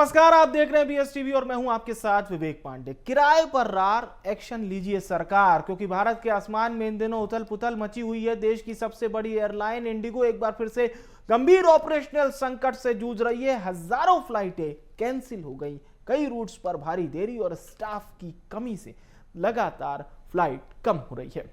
नमस्कार, आप देख रहे हैं बीएस टीवी और मैं हूं आपके साथ विवेक पांडे। किराए पर रार एक्शन लीजिए सरकार, क्योंकि भारत के आसमान में इन दिनों उथल पुथल मची हुई है। देश की सबसे बड़ी एयरलाइन इंडिगो एक बार फिर से गंभीर ऑपरेशनल संकट से जूझ रही है। हजारों फ्लाइटें कैंसिल हो गई, कई रूट्स पर भारी देरी और स्टाफ की कमी से लगातार फ्लाइट कम हो रही है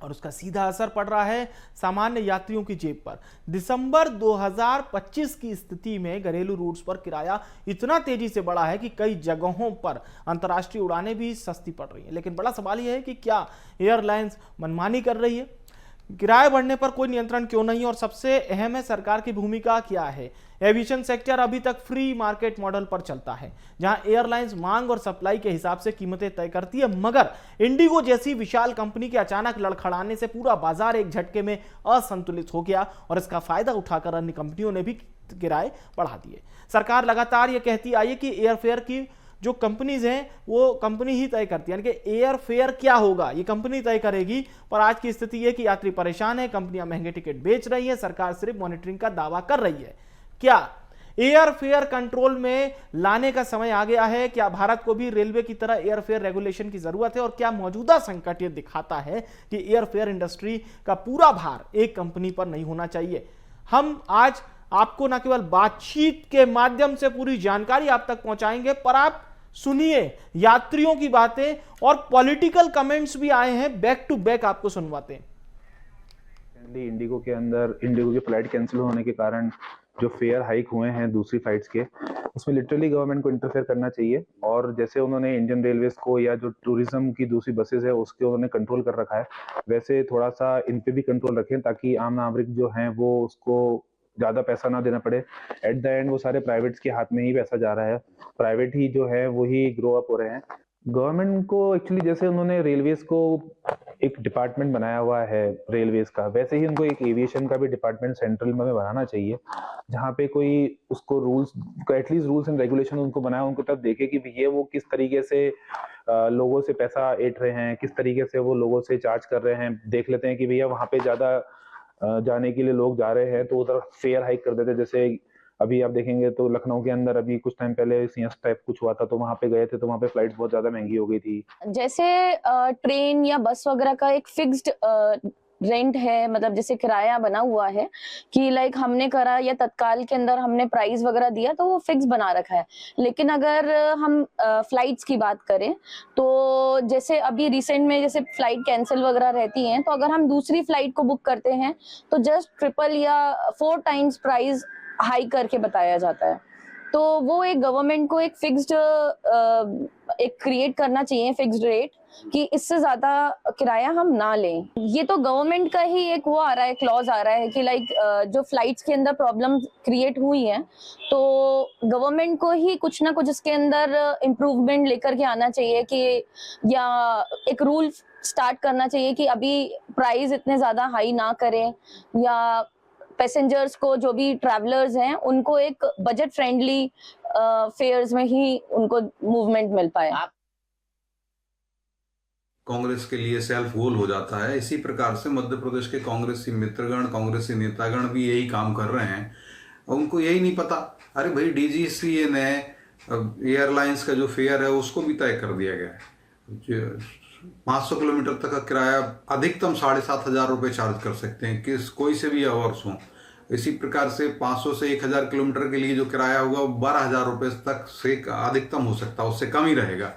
और उसका सीधा असर पड़ रहा है सामान्य यात्रियों की जेब पर। दिसंबर 2025 की स्थिति में घरेलू रूट्स पर किराया इतना तेजी से बढ़ा है कि कई जगहों पर अंतर्राष्ट्रीय उड़ानें भी सस्ती पड़ रही हैं। लेकिन बड़ा सवाल यह है कि क्या एयरलाइंस मनमानी कर रही है? किराए बढ़ने पर कोई नियंत्रण क्यों नहीं? और सबसे अहम है, सरकार की भूमिका क्या है? एविएशन सेक्टर अभी तक फ्री मार्केट मॉडल पर चलता है, जहां एयरलाइंस मांग और सप्लाई के हिसाब से कीमतें तय करती है, मगर इंडिगो जैसी विशाल कंपनी के अचानक लड़खड़ाने से पूरा बाजार एक झटके में असंतुलित हो गया और इसका फायदा उठाकर अन्य कंपनियों ने भी किराए बढ़ा दिए। सरकार लगातार यह कहती आई है कि एयरफेयर की जो कंपनीज हैं वो कंपनी ही तय करती है, यानी कि एयर फेयर क्या होगा ये कंपनी तय करेगी। पर आज की स्थिति है कि यात्री परेशान है, कंपनियां महंगे टिकट बेच रही है, सरकार सिर्फ मॉनिटरिंग का दावा कर रही है। क्या एयर फेयर कंट्रोल में लाने का समय आ गया है? क्या भारत को भी रेलवे की तरह एयर फेयर रेगुलेशन की जरूरत है? और क्या मौजूदा संकट ये दिखाता है कि एयर फेयर इंडस्ट्री का पूरा भार एक कंपनी पर नहीं होना चाहिए? हम आज आपको न केवल बातचीत के माध्यम से पूरी जानकारी आप तक पहुंचाएंगे, पर आप सुनिए यात्रियों की बातें और पॉलिटिकल कमेंट्स भी आए हैं, बैक टू बैक आपको सुनवाते हैं। इंडिगो की फ्लाइट कैंसिल होने के कारण जो फेयर हाइक हुए हैं दूसरी फ्लाइट्स के, उसमें लिटरली गवर्नमेंट को इंटरफेयर करना चाहिए। और जैसे उन्होंने इंडियन रेलवेज को या जो टूरिज्म की दूसरी बसेस है उसके उन्होंने कंट्रोल कर रखा है, वैसे थोड़ा सा इन पे भी कंट्रोल रखें ताकि आम नागरिक जो हैं वो उसको ज्यादा पैसा ना देना पड़े। एट द एंड वो सारे प्राइवेट्स के हाथ में ही पैसा जा रहा है, प्राइवेट ही जो है वही ग्रो अप हो रहे हैं। गवर्नमेंट को एक्चुअली जैसे उन्होंने रेलवेज को एक डिपार्टमेंट बनाया हुआ है रेलवेज का, वैसे ही उनको एक एविएशन का भी डिपार्टमेंट सेंट्रल में बनाना चाहिए, जहाँ पे कोई उसको rules at least rules and regulation उनको बनाया, उनको तब देखे कि भैया वो किस तरीके से लोगों से पैसा ऐंठ रहे हैं, किस तरीके से वो लोगों से चार्ज कर रहे हैं। देख लेते हैं कि भैया वहां पे ज्यादा जाने के लिए लोग जा रहे हैं तो उधर फेयर हाइक कर देते। जैसे अभी आप देखेंगे तो लखनऊ के अंदर अभी कुछ टाइम पहले सिंहस्थ टाइप कुछ हुआ था, तो वहां पे गए थे तो वहां पे फ्लाइट बहुत ज्यादा महंगी हो गई थी। जैसे ट्रेन या बस वगैरह का एक फिक्स्ड रेंट है, मतलब जैसे किराया बना हुआ है कि लाइक हमने करा या तत्काल के अंदर हमने प्राइस वगैरह दिया तो वो फिक्स बना रखा है। लेकिन अगर हम फ्लाइट्स की बात करें तो जैसे अभी रिसेंट में जैसे फ्लाइट कैंसिल वगैरह रहती हैं, तो अगर हम दूसरी फ्लाइट को बुक करते हैं तो जस्ट 3 या 4 टाइम्स प्राइस हाई करके बताया जाता है। तो वो एक गवर्नमेंट को एक फिक्स्ड एक क्रिएट करना चाहिए फिक्स्ड रेट कि इससे ज्यादा किराया हम ना लें। ये तो गवर्नमेंट का ही एक वो आ रहा है, क्लॉज आ रहा है कि लाइक जो फ्लाइट्स के अंदर प्रॉब्लम क्रिएट हुई है तो गवर्नमेंट को ही कुछ ना कुछ इसके अंदर इम्प्रूवमेंट लेकर के आना चाहिए कि या एक रूल स्टार्ट करना चाहिए कि अभी प्राइस इतने ज्यादा हाई ना करें, या पैसेंजर्स को जो भी ट्रैवलर्स हैं उनको एक बजट फ्रेंडली फेयर्स में ही उनको मूवमेंट मिल पाए। कांग्रेस के लिए सेल्फ गोल हो जाता है। इसी प्रकार से मध्य प्रदेश के कांग्रेसी मित्रगण, कांग्रेसी नेतागण भी यही काम कर रहे हैं। उनको यही नहीं पता, अरे भाई डीजीसीए ने एयरलाइंस का जो फेयर है उसको भी तय कर दिया गया है। 500 किलोमीटर तक का किराया अधिकतम 7,500 रुपये चार्ज कर सकते हैं किस कोई से भी आवर्स हो। इसी प्रकार से 500 से 1,000 किलोमीटर के लिए जो किराया होगा वो 12,000 रुपये तक से अधिकतम हो सकता है, उससे कम ही रहेगा।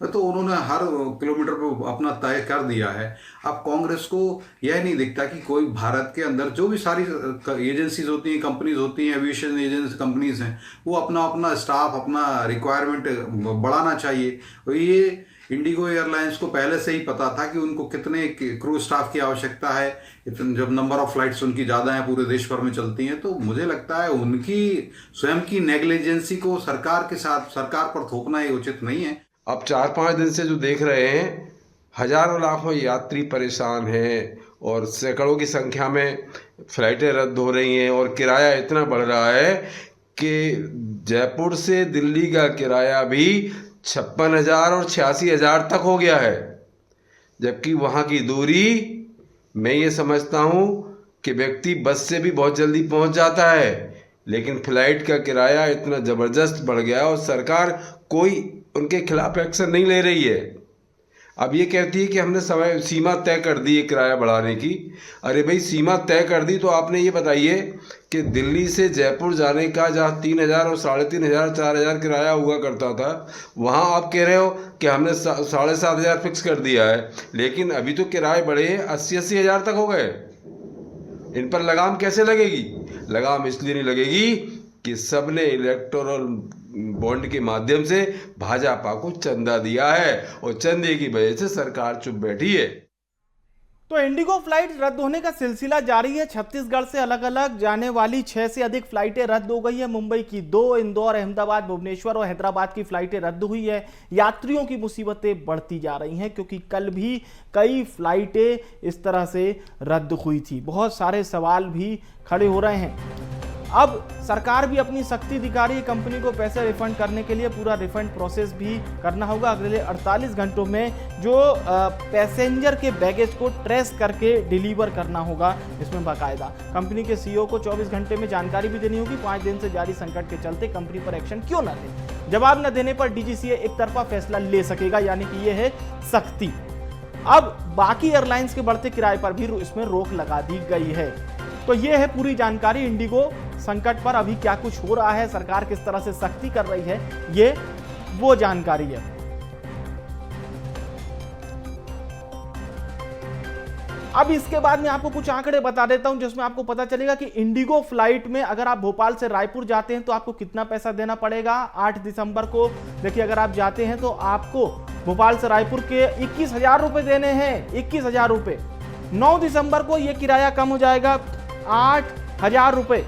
तो उन्होंने हर किलोमीटर पर अपना तय कर दिया है। अब कांग्रेस को यह नहीं दिखता कि कोई भारत के अंदर जो भी सारी एजेंसीज होती हैं, कंपनीज होती हैं, एविएशन एजेंसी कंपनीज हैं, वो अपना अपना स्टाफ, अपना रिक्वायरमेंट बढ़ाना चाहिए। ये इंडिगो एयरलाइंस को पहले से ही पता था कि उनको कितने क्रू स्टाफ की आवश्यकता है। जब नंबर ऑफ फ्लाइट्स उनकी ज़्यादा हैं, पूरे देश भर में चलती हैं, तो मुझे लगता है उनकी स्वयं की नेग्लिजेंसी को सरकार पर थोपना ही उचित नहीं है। अब 4-5 दिन से जो देख रहे हैं, हजारों लाखों यात्री परेशान हैं और सैकड़ों की संख्या में फ्लाइटें रद्द हो रही हैं और किराया इतना बढ़ रहा है कि जयपुर से दिल्ली का किराया भी 56,000 और 86,000 तक हो गया है, जबकि वहाँ की दूरी मैं ये समझता हूँ कि व्यक्ति बस से भी बहुत जल्दी पहुँच जाता है। लेकिन फ्लाइट का किराया इतना ज़बरदस्त बढ़ गया और सरकार कोई उनके खिलाफ एक्शन नहीं ले रही है। अब ये कहती है कि हमने समय सीमा तय कर दी है किराया बढ़ाने की। अरे भाई, सीमा तय कर दी तो आपने ये बताइए कि दिल्ली से जयपुर जाने का जहाँ 3,000 और 3,500 4,000 किराया हुआ करता था, वहाँ आप कह रहे हो कि हमने 7,500 फिक्स कर दिया है, लेकिन अभी तो किराए बढ़े 80-80 हज़ार तक हो गए। इन पर लगाम कैसे लगेगी? लगाम इसलिए नहीं लगेगी कि सबने इलेक्टोरल बॉन्ड के माध्यम से भाजपा को चंदा दिया है और चंदे की वजह से सरकार चुप बैठी है। तो इंडिगो फ्लाइट रद्द होने का सिलसिला जारी है। छत्तीसगढ़ से अलग अलग जाने वाली 6 से अधिक फ्लाइटें रद्द हो गई है। मुंबई की 2, इंदौर, अहमदाबाद, भुवनेश्वर और हैदराबाद की फ्लाइटें रद्द हुई है। यात्रियों की मुसीबतें बढ़ती जा रही हैं क्योंकि कल भी कई फ्लाइटें इस तरह से रद्द हुई थी। बहुत सारे सवाल भी खड़े हो रहे हैं। अब सरकार भी अपनी सख्ती दिखा रही है। कंपनी को पैसे रिफंड करने के लिए पूरा रिफंड प्रोसेस भी करना होगा। अगले 48 घंटों में जो पैसेंजर के बैगेज को ट्रेस करके डिलीवर करना होगा, इसमें बाकायदा कंपनी के सीईओ को 24 घंटे में जानकारी भी देनी होगी। 5 दिन से जारी संकट के चलते कंपनी पर एक्शन क्यों न ले। जवाब न देने पर डीजीसीए एक तरफा फैसला ले सकेगा, यानी कि यह है सख्ती। अब बाकी एयरलाइंस के बढ़ते किराए पर भी इसमें रोक लगा दी गई है। तो ये है पूरी जानकारी। इंडिगो संकट पर अभी क्या कुछ हो रहा है, सरकार किस तरह से सख्ती कर रही है, ये वो जानकारी है। अब इसके बाद मैं आपको कुछ आंकड़े बता देता हूं जिसमें आपको पता चलेगा कि इंडिगो फ्लाइट में अगर आप भोपाल से रायपुर जाते हैं तो आपको कितना पैसा देना पड़ेगा। 8 दिसंबर को देखिए, अगर आप जाते हैं तो आपको भोपाल से रायपुर के 21,000 रुपए देने हैं, 21,000 रुपए। 9 दिसंबर को यह किराया कम हो जाएगा 8,000 रुपए।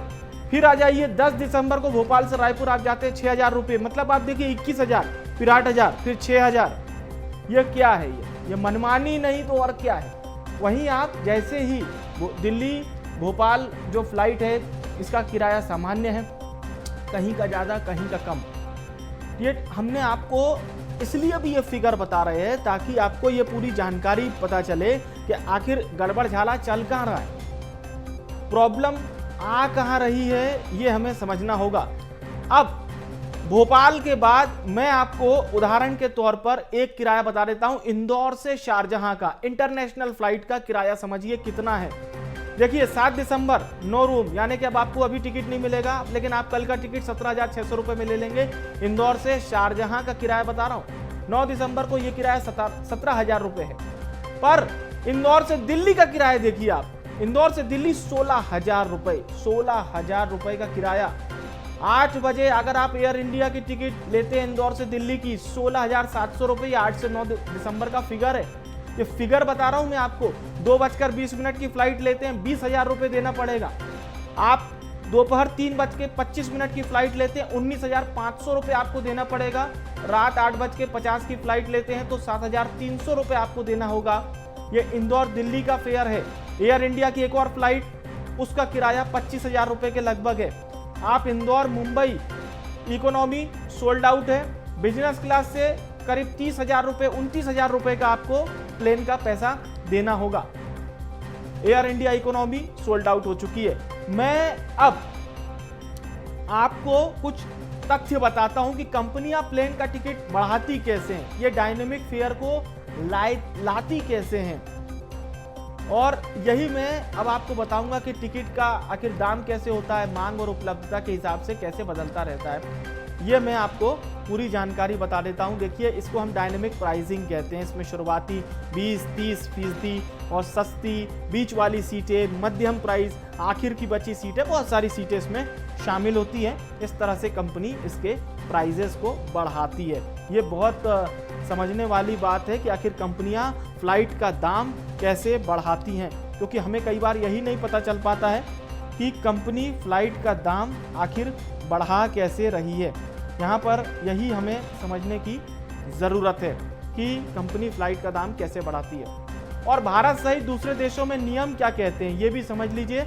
फिर आ जाइए 10 दिसंबर को भोपाल से रायपुर आप जाते हैं 6,000 रुपए। मतलब आप देखिए 21,000, फिर 8,000, फिर 6,000। यह क्या है? ये मनमानी नहीं तो और क्या है। वहीं आप जैसे ही दिल्ली भोपाल जो फ्लाइट है, इसका किराया सामान्य है, कहीं का ज़्यादा कहीं का कम। ये हमने आपको इसलिए भी ये फिगर बता रहे हैं ताकि आपको ये पूरी जानकारी पता चले कि आखिर गड़बड़ झाला चल कहाँ रहा है, प्रॉब्लम आ कहाँ रही है, ये हमें समझना होगा। अब भोपाल के बाद मैं आपको उदाहरण के तौर पर एक किराया बता देता हूं। इंदौर से शारजहां का इंटरनेशनल फ्लाइट का किराया समझिए कितना है। देखिए 7 दिसंबर 9 रूम, यानी कि अब आपको अभी टिकट नहीं मिलेगा, लेकिन आप कल का टिकट 17,600 रुपए में ले लेंगे। इंदौर से शारजहां का किराया बता रहा हूं, 9 दिसंबर को यह किराया 17,000 रुपए है। पर इंदौर से दिल्ली का किराया देखिए आप, इंदौर से दिल्ली 16,000 रुपए, 16,000 रुपए का किराया। 8 बजे अगर आप एयर इंडिया की टिकट लेते हैं इंदौर से दिल्ली की, 16,700 रुपये 8 से 9 दिसंबर का फिगर है। ये फिगर बता रहा हूं मैं आपको। 2:20 की फ्लाइट लेते हैं 20,000 रुपये देना पड़ेगा। आप दोपहर 3:25 की फ्लाइट लेते हैं 19,500 रुपये आपको देना पड़ेगा। रात 8:50 की फ्लाइट लेते हैं तो 7,300 रुपये आपको देना होगा। ये इंदौर दिल्ली का फेयर है। एयर इंडिया की एक और फ्लाइट, उसका किराया 25,000 रुपये के लगभग है। आप Indore Mumbai economy sold out है, बिजनेस क्लास से करीब 30,000 रुपये 29,000 रुपये का आपको प्लेन का पैसा देना होगा। Air India economy sold out हो चुकी है। मैं अब आपको कुछ तथ्य बताता हूं कि कंपनियां प्लेन का टिकट बढ़ाती कैसे हैं, ये डायनेमिक फेयर को लाती कैसे हैं, और यही मैं अब आपको बताऊंगा कि टिकट का आखिर दाम कैसे होता है, मांग और उपलब्धता के हिसाब से कैसे बदलता रहता है। ये मैं आपको पूरी जानकारी बता देता हूं। देखिए, इसको हम डायनेमिक प्राइसिंग कहते हैं। इसमें शुरुआती 20-30% और सस्ती बीच वाली सीटें, मध्यम प्राइस, आखिर की बची सीटें, बहुत सारी सीटें इसमें शामिल होती हैं। इस तरह से कंपनी इसके प्राइजेस को बढ़ाती है। ये बहुत समझने वाली बात है कि आखिर कंपनियां फ्लाइट का दाम कैसे बढ़ाती हैं, क्योंकि हमें कई बार यही नहीं पता चल पाता है कि कंपनी फ्लाइट का दाम आखिर बढ़ा कैसे रही है। यहाँ पर यही हमें समझने की ज़रूरत है कि कंपनी फ्लाइट का दाम कैसे बढ़ाती है, और भारत सहित दूसरे देशों में नियम क्या कहते हैं ये भी समझ लीजिए।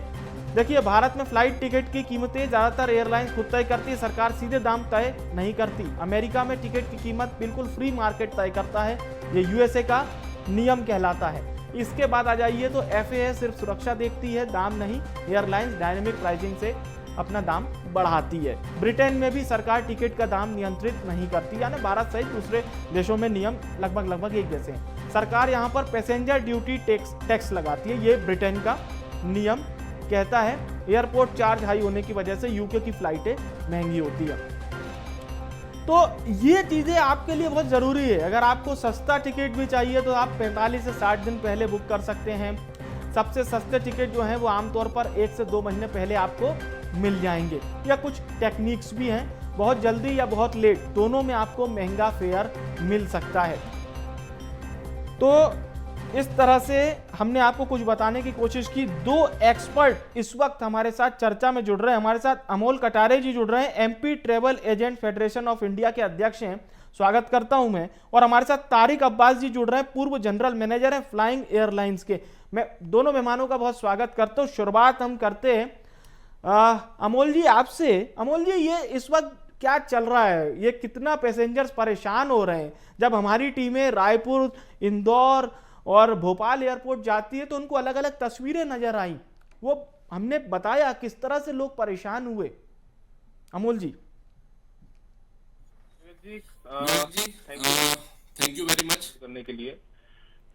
देखिए, भारत में फ्लाइट टिकट की कीमतें ज़्यादातर एयरलाइंस खुद तय करती है, सरकार सीधे दाम तय नहीं करती। अमेरिका में टिकट की कीमत बिल्कुल फ्री मार्केट तय करता है, ये यूएसए का नियम कहलाता है। इसके बाद आ जाइए तो FAA सिर्फ सुरक्षा देखती है, दाम नहीं। एयरलाइंस डायनेमिक प्राइसिंग से अपना दाम बढ़ाती है। ब्रिटेन में भी सरकार टिकट का दाम नियंत्रित नहीं करती, यानी भारत सहित दूसरे देशों में नियम लगभग एक जैसे हैं। सरकार यहाँ पर पैसेंजर ड्यूटी टैक्स लगाती है, ये ब्रिटेन का नियम कहता है। एयरपोर्ट चार्ज हाई होने की वजह से यूके की फ्लाइटें महंगी होती है। तो ये चीजें आपके लिए बहुत जरूरी है। अगर आपको सस्ता टिकट भी चाहिए तो आप 45 से 60 दिन पहले बुक कर सकते हैं। सबसे सस्ते टिकट जो हैं वो आमतौर पर 1 से 2 महीने पहले आपको मिल जाएंगे। या कुछ टेक्निक्स भी हैं, बहुत जल्दी या बहुत लेट, दोनों में आपको महंगा फेयर मिल सकता है। तो इस तरह से हमने आपको कुछ बताने की कोशिश की। 2 एक्सपर्ट इस वक्त हमारे साथ चर्चा में जुड़ रहे हैं। हमारे साथ अमोल कटारे जी जुड़ रहे हैं, MP travel agent federation of India के अध्यक्ष हैं, स्वागत करता हूं मैं। और हमारे साथ तारिक अब्बास जी जुड़ रहे हैं, पूर्व जनरल मैनेजर हैं फ्लाइंग एयरलाइंस के। मैं दोनों मेहमानों का बहुत स्वागत करता हूं। शुरुआत हम करते हैं अमोल जी आपसे। अमोल जी, ये इस वक्त क्या चल रहा है? ये कितना पैसेंजर्स परेशान हो रहे हैं? जब हमारी टीमें रायपुर, इंदौर और भोपाल एयरपोर्ट जाती है तो उनको अलग अलग तस्वीरें नजर आई, वो हमने बताया किस तरह से लोग परेशान हुए। अमोल जी। थैंक यू वेरी मच करने के लिए।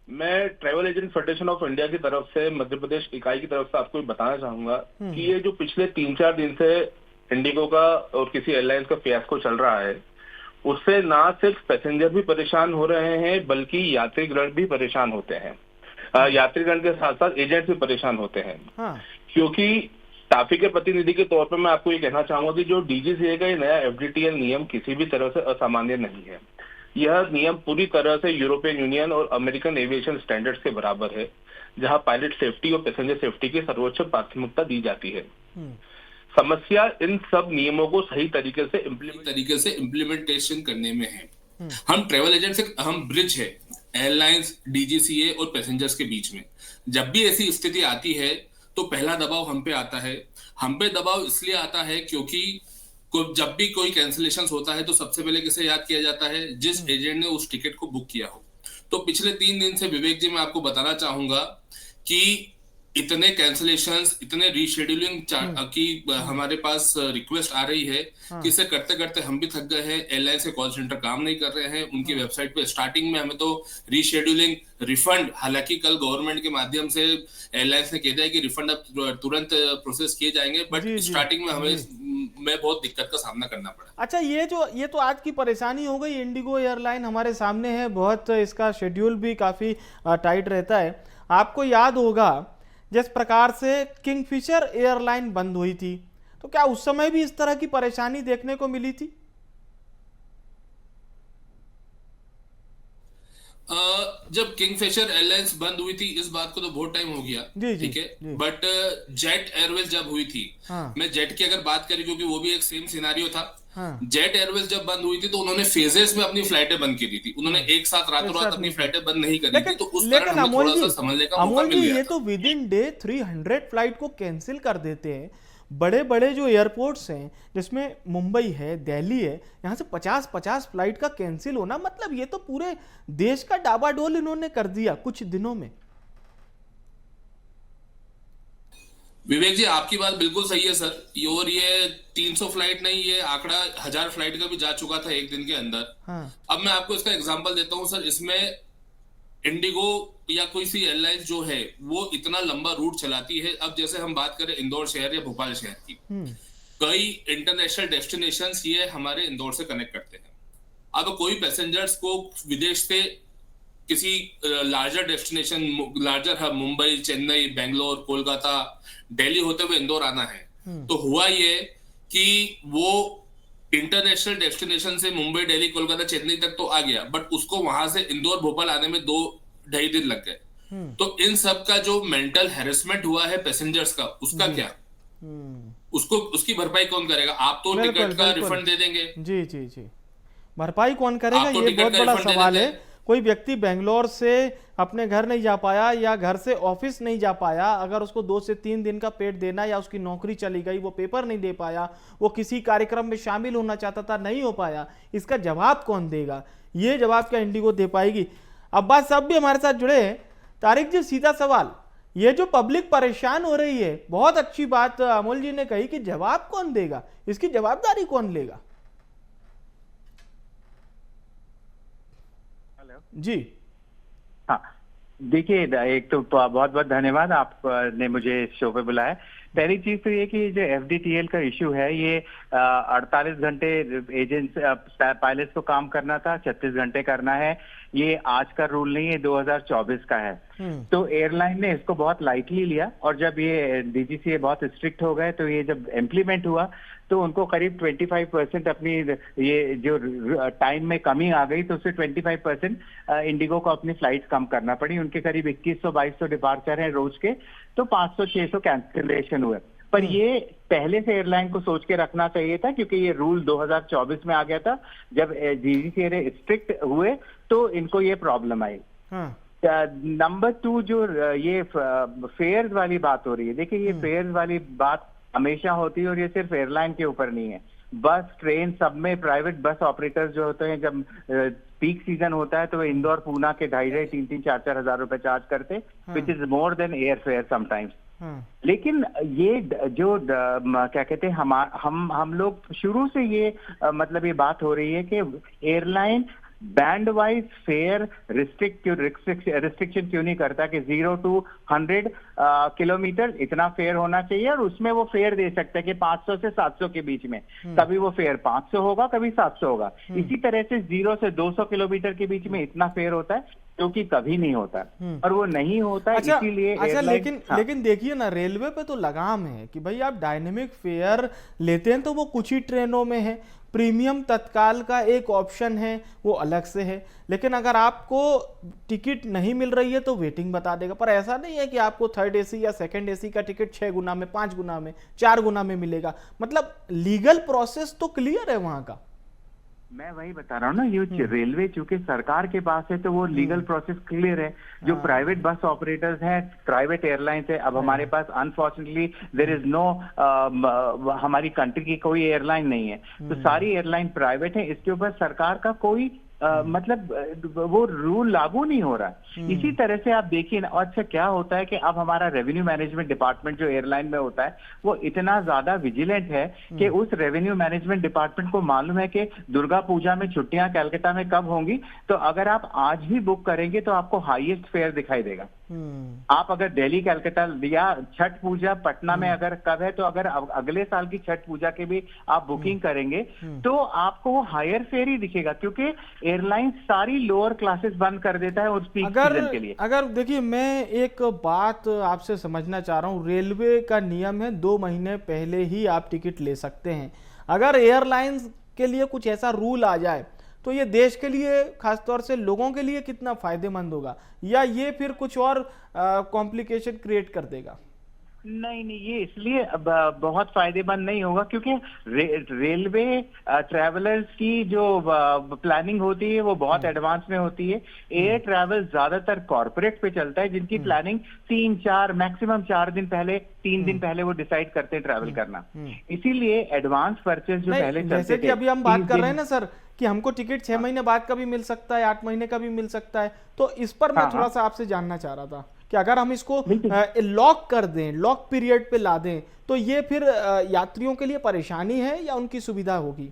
मैं travel agent federation of India की तरफ से, मध्य प्रदेश इकाई की तरफ से आपको बताना चाहूंगा कि ये जो पिछले 3-4 दिन से इंडिगो का और किसी एयरलाइंस का फियास्को चल रहा है, उससे ना सिर्फ पैसेंजर भी परेशान हो रहे हैं बल्कि यात्रीगण भी परेशान होते हैं। यात्रीगण के साथ साथ एजेंट भी परेशान होते हैं। हाँ। क्योंकि ट्रैफिक के प्रतिनिधि के तौर पर मैं आपको ये कहना चाहूंगा कि जो डीजीसीए का नया एफडीटीएल नियम किसी भी तरह से असामान्य नहीं है। यह नियम पूरी तरह से यूरोपियन यूनियन और अमेरिकन एविएशन स्टैंडर्ड्स के बराबर है, जहां पायलट सेफ्टी और पैसेंजर सेफ्टी की सर्वोच्च प्राथमिकता दी जाती है। समस्या इन सब नियमों को सही तरीके से इम्प्लीमेंटेशन करने में है। हम ट्रैवल एजेंट से हम ब्रिज है एयरलाइंस, डीजीसीए और पैसेंजर्स के बीच में। जब भी ऐसी स्थिति आती है तो पहला दबाव हम पे आता है। हम पे दबाव इसलिए आता है क्योंकि जब भी कोई कैंसिलेशन होता है तो सबसे पहले किसे याद किया जाता है? जिस एजेंट ने उस टिकट को बुक किया हो। तो पिछले 3 दिन से विवेक जी मैं आपको बताना चाहूंगा कि इतने कैंसिलेशंस, इतने रीशेड्यूलिंग की हमारे पास रिक्वेस्ट आ रही है कि इसे करते करते हम भी थक गए हैं। एयरलाइन के कॉल सेंटर काम नहीं कर रहे हैं। उनकी वेबसाइट पे स्टार्टिंग में हमें तो रीशेड्यूलिंग, रिफंड, हालांकि कल गवर्नमेंट के माध्यम से एयरलाइंस ने कह दिया कि रिफंड अब तुरंत प्रोसेस किए जाएंगे, बट स्टार्टिंग में हमें बहुत दिक्कत का सामना करना पड़ा। अच्छा, ये तो आज की परेशानी हो गई। इंडिगो एयरलाइन हमारे सामने है, बहुत इसका शेड्यूल भी काफी टाइट रहता है। आपको याद होगा जिस प्रकार से किंगफिशर एयरलाइन बंद हुई थी, तो क्या उस समय भी इस तरह की परेशानी देखने को मिली थी? जब किंगफिशर एयरलाइंस बंद हुई थी, इस बात को तो बहुत टाइम हो गया, ठीक है। बट जेट एयरवेज जब हुई थी, मैं जेट की अगर बात करें क्योंकि वो भी एक सेम सिनारियो था। जेट एयरवेज जब बंद हुई थी तो उन्होंने फेजेस में अपनी फ्लाइटें बंद की थी। उन्होंने एक साथ रातों रात अपनी फ्लाइटें बंद नहीं करी थी, तो उस कारण हमें थोड़ा सा समझने का मौका मिल गया। ये तो विद इन डे 300 फ्लाइट को कैंसिल कर देते हैं। बड़े बड़े जो एयरपोर्ट्स हैं, जिसमें मुंबई है, दिल्ली है, यहाँ से 50-50 फ्लाइट का कैंसिल होना, मतलब ये तो पूरे देश का डाबाडोल इन्होंने कर दिया कुछ दिनों में। विवेक जी, आपकी बात बिल्कुल सही है सर। और ये 300 फ्लाइट नहीं, ये आंकड़ा 1000 फ्लाइट का भी जा चुका था एक दिन के अंदर। अब मैं आपको इसका एग्जांपल देता हूं सर। इसमें इंडिगो या कोई सी एयरलाइंस जो है वो इतना लंबा रूट चलाती है। अब जैसे हम बात करें इंदौर शहर या भोपाल शहर की, कई इंटरनेशनल डेस्टिनेशंस ये हमारे इंदौर से कनेक्ट करते हैं। अब कोई पैसेंजर्स को विदेश से किसी larger destination, larger hub Mumbai, Chennai, Bangalore, Kolkata, Delhi होते हुए इंदौर आना है, तो हुआ ये कि वो इंटरनेशनल डेस्टिनेशन से मुंबई, दिल्ली, कोलकाता, चेन्नई तक तो आ गया, बट उसको वहां से इंदौर, भोपाल आने में 2-2.5 दिन लग गए। तो इन सब का जो मेंटल हैरेसमेंट हुआ है पैसेंजर्स का, उसका क्या? उसकी भरपाई कौन करेगा? आप तो टिकट का रिफंड दे देंगे। जी, भरपाई कौन करेगा? ये बहुत बड़ा सवाल है। कोई व्यक्ति बेंगलोर से अपने घर नहीं जा पाया या घर से ऑफिस नहीं जा पाया, अगर उसको 2 से 3 दिन का पेट देना, या उसकी नौकरी चली गई, वो पेपर नहीं दे पाया, वो किसी कार्यक्रम में शामिल होना चाहता था, नहीं हो पाया, इसका जवाब कौन देगा? ये जवाब क्या इंडिगो दे पाएगी? अब्बास साहब भी हमारे साथ जुड़े हैं। तारिक जी, सीधा सवाल, ये जो पब्लिक परेशान हो रही है, बहुत अच्छी बात अमोल जी ने कही कि जवाब कौन देगा, इसकी जवाबदारी कौन लेगा? हेलो जी हाँ, देखिए एक तो बहुत बहुत धन्यवाद आपने मुझे इस शो पे बुलाया। पहली चीज तो ये कि जो एफडीटीएल का इशू है ये 48 घंटे एजेंट पायलट्स को काम करना था, 36 घंटे करना है। ये आज का रूल नहीं है, 2024 का है। तो एयरलाइन ने इसको बहुत लाइटली लिया और जब ये डीजीसीए बहुत स्ट्रिक्ट हो गए तो ये जब इम्प्लीमेंट हुआ तो उनको करीब 25% अपनी ये जो टाइम में कमी आ गई तो उससे 25% इंडिगो को अपनी फ्लाइट्स कम करना पड़ी। उनके करीब 2100-2200 डिपार्चर हैं रोज के, तो 500-600 कैंसिलेशन हुए। पर ये पहले से एयरलाइन को सोच के रखना चाहिए था क्योंकि ये रूल 2024 में आ गया था। जब डीजीसीए स्ट्रिक्ट हुए तो इनको ये प्रॉब्लम आई। नंबर 2 जो ये फेयर्स वाली बात हो रही है, देखिए ये फेयर्स वाली बात हमेशा होती है और ये सिर्फ एयरलाइन के ऊपर नहीं है, बस ट्रेन सब में प्राइवेट बस ऑपरेटर्स जो होते हैं जब पीक सीजन होता है तो वे इंदौर पूना के 2,500, 3,000, 4,000 हजार रुपए चार्ज करते, which is more than air fare sometimes. लेकिन ये जो क्या कहते हैं हम लोग शुरू से ये मतलब ये बात हो रही है कि airline band wise fair restriction क्यों नहीं करता कि 0 to 100 किलोमीटर इतना फेयर होना चाहिए और उसमें वो फेयर दे सकता है कि 500 से 700 के बीच में, कभी वो फेयर 500 होगा कभी 700 होगा। इसी तरह से 0 से 200 किलोमीटर के बीच में इतना फेयर होता है जो कि कभी नहीं होता और वो नहीं होता है। अच्छा, इसीलिए अच्छा लेकिन देखिए ना, रेलवे पे तो लगाम है कि भाई आप डायनेमिक फेयर लेते हैं तो वो कुछ ही ट्रेनों में है, प्रीमियम तत्काल का एक ऑप्शन है वो अलग से है, लेकिन अगर आपको टिकट नहीं मिल रही है तो वेटिंग बता देगा। पर ऐसा नहीं है कि आपको थर्ड एसी या सेकंड एसी का टिकट 6 गुना में, 5 गुना में, 4 गुना में मिलेगा। मतलब लीगल प्रोसेस तो क्लियर है वहां का। मैं वही बता रहा हूँ ना, ये रेलवे चूंकि सरकार के पास है तो वो लीगल प्रोसेस क्लियर है। जो प्राइवेट बस ऑपरेटर्स हैं, प्राइवेट एयरलाइंस है, अब हमारे पास अनफॉर्चुनेटली देयर इज नो हमारी कंट्री की कोई एयरलाइन नहीं है, तो सारी एयरलाइन प्राइवेट है। इसके ऊपर सरकार का कोई मतलब वो रूल लागू नहीं हो रहा। इसी तरह से आप देखिए ना, अच्छा क्या होता है कि अब हमारा रेवेन्यू मैनेजमेंट डिपार्टमेंट जो एयरलाइन में होता है वो इतना ज्यादा विजिलेंट है कि उस रेवेन्यू मैनेजमेंट डिपार्टमेंट को मालूम है कि दुर्गा पूजा में छुट्टियां कलकत्ता में कब होंगी, तो अगर आप आज भी बुक करेंगे तो आपको हाईएस्ट फेयर दिखाई देगा। आप अगर दिल्ली कलकत्ता या छठ पूजा पटना में अगर कब है तो अगर अगले साल की छठ पूजा के भी आप बुकिंग करेंगे तो आपको वो हायर फेयर ही दिखेगा, क्योंकि एयरलाइन सारी लोअर क्लासेस बंद कर देता है उस पीक सीजन के लिए। अगर देखिए, मैं एक बात आपसे समझना चाह रहा हूँ, रेलवे का नियम है 2 महीने पहले ही आप टिकट ले सकते हैं। अगर एयरलाइंस के लिए कुछ ऐसा रूल आ जाए तो ये देश के लिए, खासतौर से लोगों के लिए कितना फायदेमंद होगा, या ये फिर कुछ और कॉम्प्लिकेशन क्रिएट कर देगा? नहीं, ये इसलिए बहुत फायदेमंद नहीं होगा क्योंकि रेलवे ट्रैवलर्स की जो प्लानिंग होती है वो बहुत एडवांस में होती है। एयर ट्रैवल ज्यादातर कॉर्पोरेट पे चलता है जिनकी प्लानिंग 3-4 मैक्सिमम 4 दिन पहले, 3 दिन पहले वो डिसाइड करते हैं ट्रैवल करना। इसीलिए एडवांस परचेज जो पहले चलते थे, जैसे कि अभी हम बात कर रहे हैं ना सर कि हमको टिकट 6 महीने बाद का भी मिल सकता है, 8 महीने का भी मिल सकता है, तो इस पर मैं थोड़ा सा आपसे जानना चाह रहा था कि अगर हम इसको लॉक कर दें, लॉक पीरियड पे ला दें, तो ये फिर यात्रियों के लिए परेशानी है या उनकी सुविधा होगी?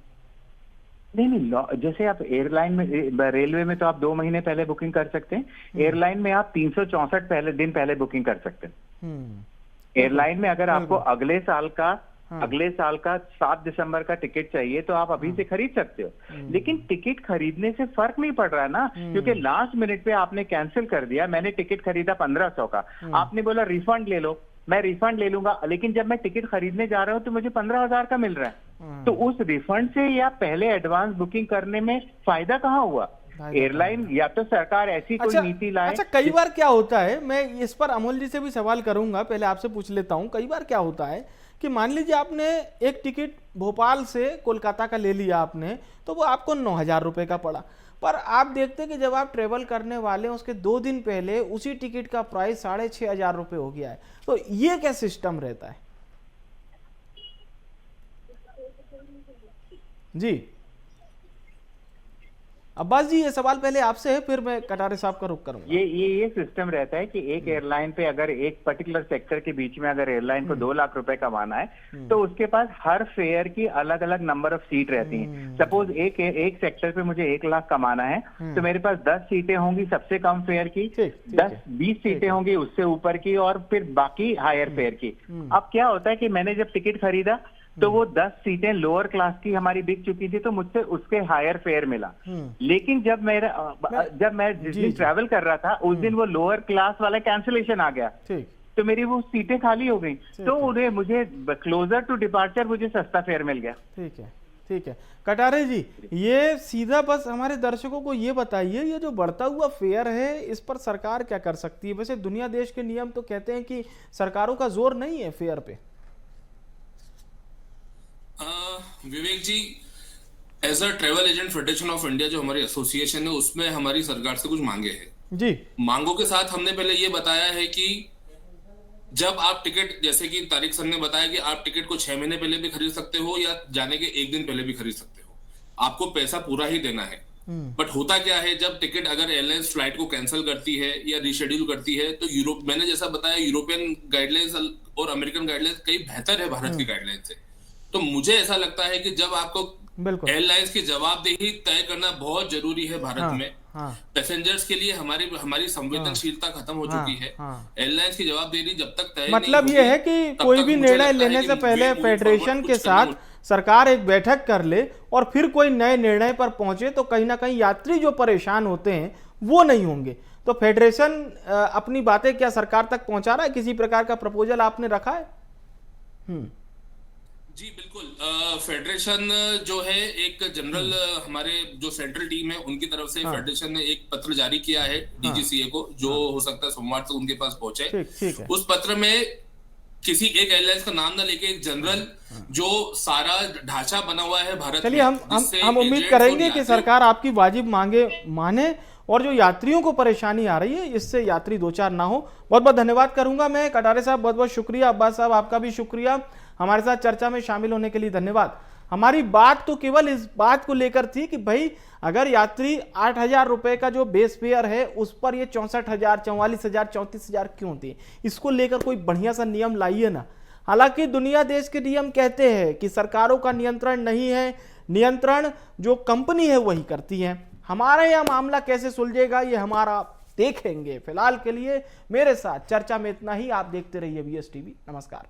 नहीं, जैसे आप एयरलाइन में, रेलवे में तो आप 2 महीने पहले बुकिंग कर सकते हैं, एयरलाइन में आप 364 दिन पहले बुकिंग कर सकते हैं। एयरलाइन में अगर आपको अगले साल का 7 दिसंबर का टिकट चाहिए तो आप अभी से खरीद सकते हो, लेकिन टिकट खरीदने से फर्क नहीं पड़ रहा है ना, क्योंकि लास्ट मिनट पे आपने कैंसिल कर दिया। मैंने टिकट खरीदा 1500 का, आपने बोला रिफंड ले लो, मैं रिफंड ले लूंगा, लेकिन जब मैं टिकट खरीदने जा रहा हूं तो मुझे 15,000 का मिल रहा है, तो उस रिफंड से या पहले एडवांस बुकिंग करने में फायदा कहाँ हुआ? एयरलाइन या तो सरकार ऐसी कोई नीति लाए। अच्छा, कई बार क्या होता है, मैं इस पर अमोल जी से भी सवाल करूंगा, पहले आपसे पूछ लेता हूं, कई बार क्या होता है कि मान लीजिए आपने एक टिकट भोपाल से कोलकाता का ले लिया आपने, तो वो आपको 9,000 रुपए का पड़ा, पर आप देखते हैं कि जब आप ट्रेवल करने वाले हैं उसके 2 दिन पहले उसी टिकट का प्राइस 6,500 रुपए हो गया है। तो ये क्या सिस्टम रहता है जी? अब्बास जी, ये सवाल पहले आपसे है, फिर मैं कटारे साहब का रुख करूंगा। ये सिस्टम रहता है कि एक एयरलाइन पे अगर एक पर्टिकुलर सेक्टर के बीच में अगर एयरलाइन को 2 लाख रुपए कमाना है तो उसके पास हर फेयर की अलग अलग नंबर ऑफ सीट रहती हैं। सपोज एक सेक्टर पे मुझे 1 लाख कमाना है तो मेरे पास 10 सीटें होंगी सबसे कम फेयर की, 10-20 सीटें होंगी उससे ऊपर की, और फिर बाकी हायर फेयर की। अब क्या होता है कि मैंने जब टिकट खरीदा तो वो 10 सीटें लोअर क्लास की हमारी बिक चुकी थी, तो मुझसे उसके हायर फेयर मिला। लेकिन जब मैं जिस दिन ट्रैवल कर रहा था उस दिन वो लोअर क्लास वाला कैंसिलेशन आ गया, तो मेरी वो सीटें खाली हो गई, तो उन्हें मुझे क्लोजर टू डिपार्चर मुझे सस्ता फेयर मिल गया। ठीक है कटारे जी, ये सीधा बस हमारे दर्शकों को ये बताइए, ये जो बढ़ता हुआ फेयर है इस पर सरकार क्या कर सकती है? वैसे दुनिया देश के नियम तो कहते हैं कि सरकारों का जोर नहीं है fair pay. Vivek ji, as a travel agent federation of India जो हमारी एसोसिएशन है उसमें हमारी सरकार से कुछ मांगे हैं जी। मांगों के साथ हमने पहले ये बताया है कि जब आप टिकट, जैसे कि तारिक सर ने बताया कि आप टिकट को 6 महीने पहले भी खरीद सकते हो या जाने के 1 दिन पहले भी खरीद सकते हो, आपको पैसा पूरा ही देना है। बट होता क्या है, जब टिकट अगर एयरलाइंस फ्लाइट को कैंसिल करती है या रिशेड्यूल करती है तो मैंने जैसा बताया यूरोपियन गाइडलाइंस और अमेरिकन गाइडलाइंस कई बेहतर है भारत की गाइडलाइन से। तो मुझे ऐसा लगता है कि जब आपको एयरलाइंस की जवाबदेही तय करना बहुत जरूरी है भारत में। पैसेंजर्स के लिए हमारी संवेदनशीलता खत्म हो चुकी है। एयरलाइंस की जवाबदेही जब तक तय मतलब ये है कि कोई भी निर्णय लेने से पहले फेडरेशन के साथ सरकार एक बैठक कर ले और फिर कोई नए निर्णय पर पहुंचे तो कहीं ना कहीं यात्री जो परेशान होते हैं वो नहीं होंगे। तो फेडरेशन अपनी बातें क्या सरकार तक पहुंचा रहा है? किसी प्रकार का प्रपोजल आपने रखा है? जी बिल्कुल, फेडरेशन जो है एक जनरल हमारे जो सेंट्रल टीम है उनकी तरफ से फेडरेशन ने एक पत्र जारी किया है डीजीसीए को, जो हो सकता है सोमवार तक उनके पास पहुंचे। उस पत्र में किसी एक एयरलाइंस का नाम ना लेके एक जनरल जो सारा ढांचा बना हुआ है भारत। चलिए हम उम्मीद करेंगे कि सरकार आपकी वाजिब मांगे माने और जो यात्रियों को परेशानी आ रही है इससे यात्री दो चार ना हो। बहुत बहुत धन्यवाद करूंगा मैं कटारे साहब, बहुत बहुत शुक्रिया। अब्बास साहब आपका भी शुक्रिया हमारे साथ चर्चा में शामिल होने के लिए, धन्यवाद। हमारी बात तो केवल इस बात को लेकर थी कि भाई अगर यात्री 8,000 रुपए का जो बेस फेयर है उस पर ये 64,000, 44,000, 34,000 क्यों होती है, इसको लेकर कोई बढ़िया सा नियम लाइए ना। हालांकि दुनिया देश के नियम कहते हैं कि सरकारों का नियंत्रण नहीं है, नियंत्रण जो कंपनी है वही करती है। हमारे यहाँ मामला कैसे सुलझेगा ये हमारा देखेंगे। फिलहाल के लिए मेरे साथ चर्चा में इतना ही। आप देखते रहिए VS TV। नमस्कार।